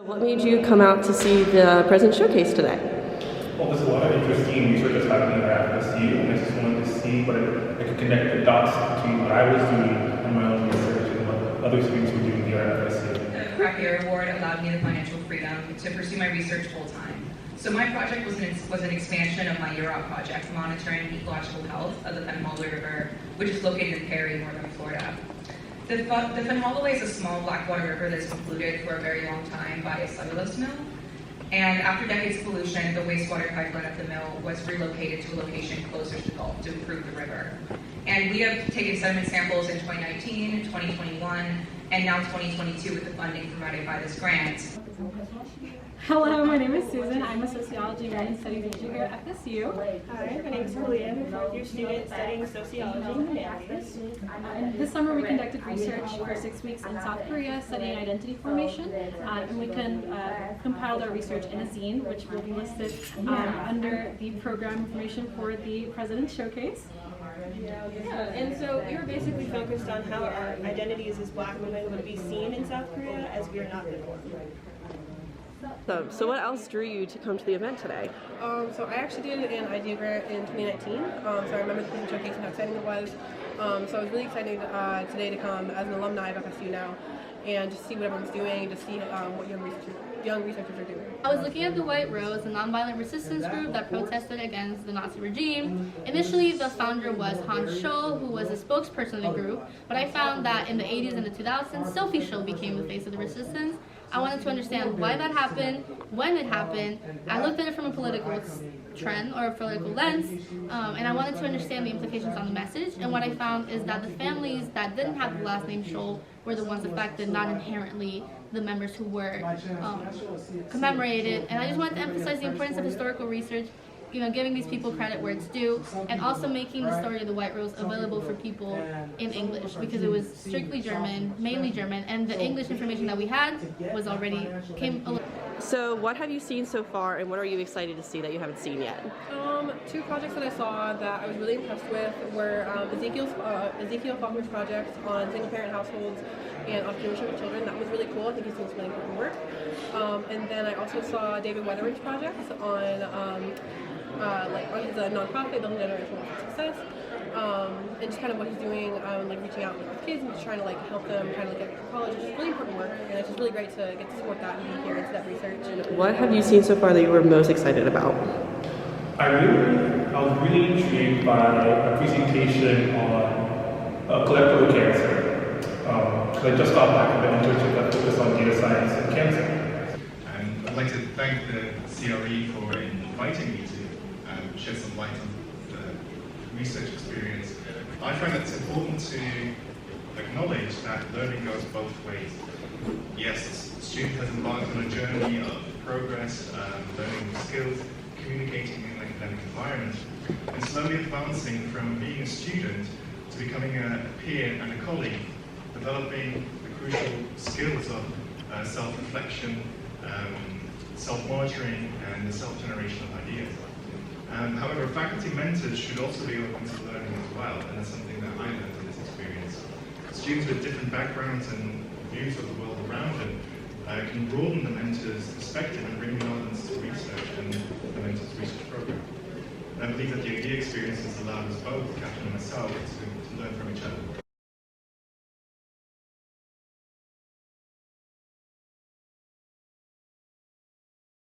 What made you come out to see the President Showcase today? Well, there's a lot of interesting research that's happening at FSU, and I just wanted to see what I could connect the dots between what I was doing in my own research and what other students were doing here at FSU. The Craft Award allowed me the financial freedom to pursue my research full-time. So my project was an expansion of my year-out project, monitoring ecological health of the Penhallow River, which is located in Perry, northern Florida. The Penhallow is a small blackwater river that's polluted for a very long time by a cellulose mill. And after decades of pollution, the wastewater pipeline of the mill was relocated to a location closer to the Gulf to improve the river. And we have taken sediment samples in 2019, 2021, and now 2022 with the funding provided by this grant. Hello, my name is Susan. I'm a sociology and writing studies major here at FSU. Hi, my name is Kalia. I'm a fourth-year student studying sociology and humanities. This summer we conducted research for 6 weeks in South Korea studying identity formation, and we compiled our research in a zine, which will be listed under the program information for the President's Showcase. Yeah, and so we were basically focused on how our identities as Black women would be seen in South Korea as we are not the norm. So what else drew you to come to the event today? So I actually did an idea grant in 2019, so I remember the President Showcase and how exciting it was. So I was really excited today to come as an alumni of FSU now and just see what everyone's doing, to see what young researchers are doing. I was looking at the White Rose, a nonviolent resistance group that protested against the Nazi regime. Initially, the founder was Han Sho, who was a spokesperson of the group, but I found that in the 80s and the 2000s, Sophie Sho became the face of the resistance. I wanted to understand why that happened, when it happened. I looked at it from a political trend or a political lens, and I wanted to understand the implications on the message. And what I found is that the families that didn't have the last name Scholl were the ones affected, not inherently the members who were commemorated. And I just wanted to emphasize the importance of historical research, giving these people credit where it's due, and also making the story of the White Rose available for people in English, because it was strictly German, mainly German, and the English information that we had was already So what have you seen so far, and what are you excited to see that you haven't seen yet? Two projects that I saw that I was really impressed with were Ezekiel Faulkner's project on single-parent households and entrepreneurship with children. That was really cool. I think he's doing some really important work. And then I also saw David Weatheridge's projects on he's a nonprofit building generational success, and just kind of what he's doing, reaching out with kids and just trying to help them get to college. It's just really important work, and it's just really great to get to support that and be here into that research. What have you seen so far that you were most excited about? I was really intrigued by a presentation on collective cancer, because I just got back from an internship that focused on data science and cancer. And I'd like to thank the CRE for inviting me to shed some light on the research experience. I find that it's important to acknowledge that learning goes both ways. Yes, the student has embarked on a journey of progress, learning skills, communicating in an academic environment, and slowly advancing from being a student to becoming a peer and a colleague, developing the crucial skills of self-reflection, self-monitoring, and the self-generation of ideas. However, faculty mentors should also be open to learning as well, and that's something that I learned in this experience. Students with different backgrounds and views of the world around them can broaden the mentor's perspective and bring relevance to research and the mentor's research program. And I believe that the idea experience has allowed us both to capture